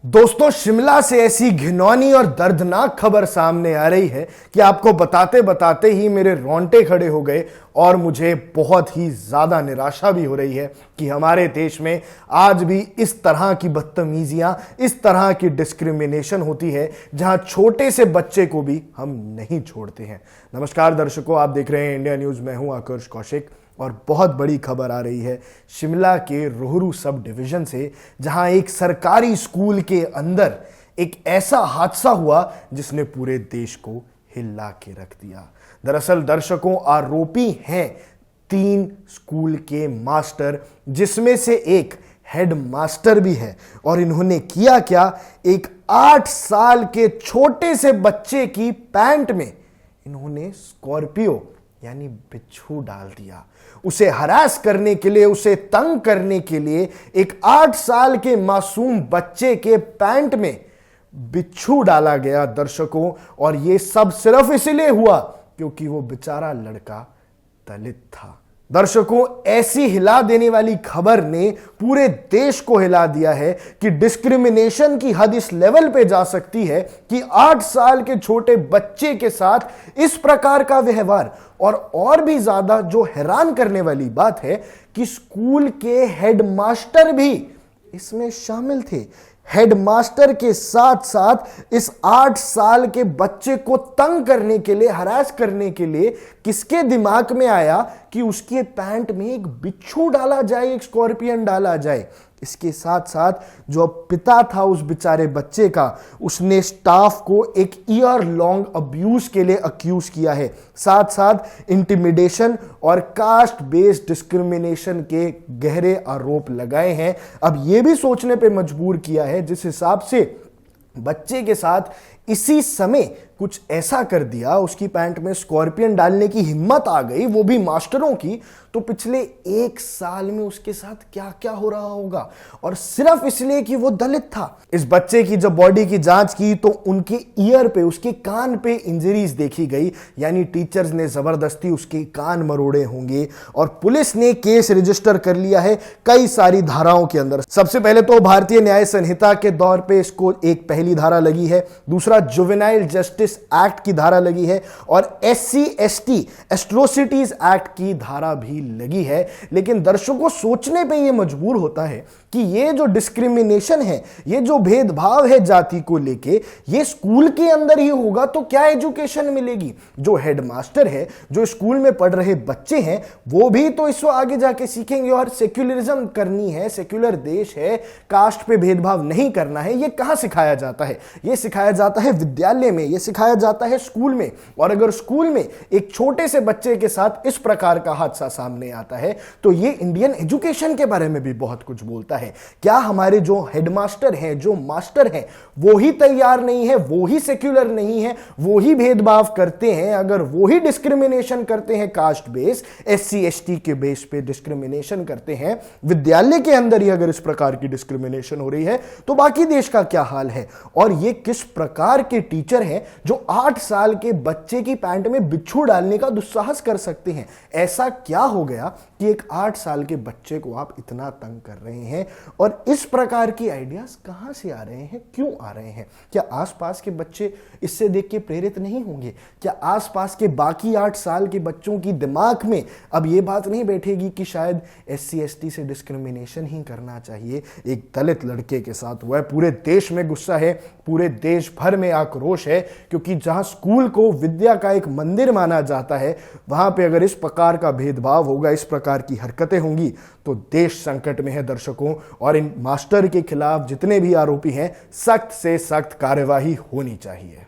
दोस्तों, शिमला से ऐसी घिनौनी और दर्दनाक खबर सामने आ रही है कि आपको बताते बताते ही मेरे रोंगटे खड़े हो गए और मुझे बहुत ही ज्यादा निराशा भी हो रही है कि हमारे देश में आज भी इस तरह की बदतमीजियां, इस तरह की डिस्क्रिमिनेशन होती है जहां छोटे से बच्चे को भी हम नहीं छोड़ते हैं। नमस्कार दर्शकों, आप देख रहे हैं इंडिया न्यूज। मैं हूं आकर्ष कौशिक और बहुत बड़ी खबर आ रही है शिमला के रोहरू सब डिवीजन से, जहां एक सरकारी स्कूल के अंदर एक ऐसा हादसा हुआ जिसने पूरे देश को हिला के रख दिया। दरअसल दर्शकों, आरोपी हैं 3 स्कूल के मास्टर, जिसमें से एक हेड मास्टर भी है। और इन्होंने किया क्या, एक 8 साल के छोटे से बच्चे की पैंट में इन्होंने स्कॉर्पियो यानी बिच्छू डाल दिया। उसे हरास करने के लिए, उसे तंग करने के लिए एक 8 साल के मासूम बच्चे के पैंट में बिच्छू डाला गया दर्शकों। और यह सब सिर्फ इसलिए हुआ क्योंकि वो बेचारा लड़का दलित था। दर्शकों, ऐसी हिला देने वाली खबर ने पूरे देश को हिला दिया है कि डिस्क्रिमिनेशन की हद इस लेवल पे जा सकती है कि 8 साल के छोटे बच्चे के साथ इस प्रकार का व्यवहार। और भी ज्यादा जो हैरान करने वाली बात है कि स्कूल के हेडमास्टर भी इसमें शामिल थे। हेडमास्टर के साथ साथ इस 8 साल के बच्चे को तंग करने के लिए, हरास करने के लिए किसके दिमाग में आया कि उसके पैंट में एक बिच्छू डाला जाए, एक स्कॉर्पियन डाला जाए। इसके साथ साथ जो पिता था उस बेचारे बच्चे का, उसने स्टाफ को एक ईयर लॉन्ग अब्यूज के लिए अक्यूज किया है। साथ साथ इंटिमिडेशन और कास्ट बेस्ड डिस्क्रिमिनेशन के गहरे आरोप लगाए हैं। अब यह भी सोचने पे मजबूर किया है जिस हिसाब से बच्चे के साथ इसी समय कुछ ऐसा कर दिया, उसकी पैंट में स्कॉर्पियन डालने की हिम्मत आ गई, वो भी मास्टरों की, तो पिछले 1 साल में उसके साथ क्या क्या हो रहा होगा। और सिर्फ इसलिए कि वो दलित था। इस बच्चे की जब बॉडी की जांच की तो उनके ईयर पे, उसके कान पे इंजरीज देखी गई, यानी टीचर्स ने जबरदस्ती उसके कान मरोड़े होंगे। और पुलिस ने केस रजिस्टर कर लिया है कई सारी धाराओं के अंदर। सबसे पहले तो भारतीय न्याय संहिता के दौर पे इसको एक पहली धारा लगी है, दूसरा जुवेनाइल जस्टिस एक्ट की धारा लगी है और SC/ST एट्रोसिटीज एक्ट की धारा भी लगी है। लेकिन दर्शकों, सोचने पे ये मजबूर होता है कि ये जो डिस्क्रिमिनेशन है, ये जो भेदभाव है जाति को लेके, ये स्कूल के अंदर ही होगा तो क्या एजुकेशन मिलेगी। जो हेडमास्टर है, जो स्कूल में पढ़ रहे बच्चे हैं, वो भी तो इसको आगे जाके सीखेंगे। और सेक्युलरिज्म करनी है, सेक्युलर देश है, कास्ट पे भेदभाव नहीं करना है, ये कहां सिखाया जाता है? ये सिखाया जाता है विद्यालय में, ये सिखाया जाता है स्कूल में। और अगर स्कूल में एक छोटे से बच्चे के साथ इस प्रकार का हादसा सामने आता है तो ये इंडियन एजुकेशन के बारे में भी बहुत कुछ बोलता है। क्या हमारे जो हेडमास्टर हैं, जो मास्टर हैं, वो ही तैयार नहीं है, वो ही सेक्युलर नहीं है, वो ही भेदभाव करते हैं? अगर वो ही डिस्क्रिमिनेशन करते हैं, कास्ट बेस, SC/ST के बेस पे डिस्क्रिमिनेशन करते हैं, विद्यालय के अंदर ही अगर इस प्रकार की डिस्क्रिमिनेशन हो रही है तो बाकी देश का क्या हाल है? और ये किस प्रकार के टीचर हैं जो 8 साल के बच्चे की पैंट में बिच्छू डालने का दुस्साहस कर सकते हैं? ऐसा क्या हो गया कि एक 8 साल के बच्चे को आप इतना तंग कर रहे हैं? और इस प्रकार की आइडियाज कहां से आ रहे हैं, क्यों आ रहे हैं? क्या आसपास के बच्चे इससे देख के प्रेरित नहीं होंगे? क्या आसपास के बाकी 8 साल के बच्चों की दिमाग में अब यह बात नहीं बैठेगी कि शायद SC/ST से डिस्क्रिमिनेशन ही करना चाहिए? एक दलित लड़के के साथ हुआ है, पूरे देश में गुस्सा है, पूरे देश भर में आक्रोश है, क्योंकि जहां स्कूल को विद्या का एक मंदिर माना जाता है, वहां पे अगर इस प्रकार का भेदभाव होगा, इस प्रकार की हरकतें होंगी तो देश संकट में है दर्शकों। और इन मास्टर के खिलाफ जितने भी आरोपी हैं, सख्त से सख्त कार्यवाही होनी चाहिए।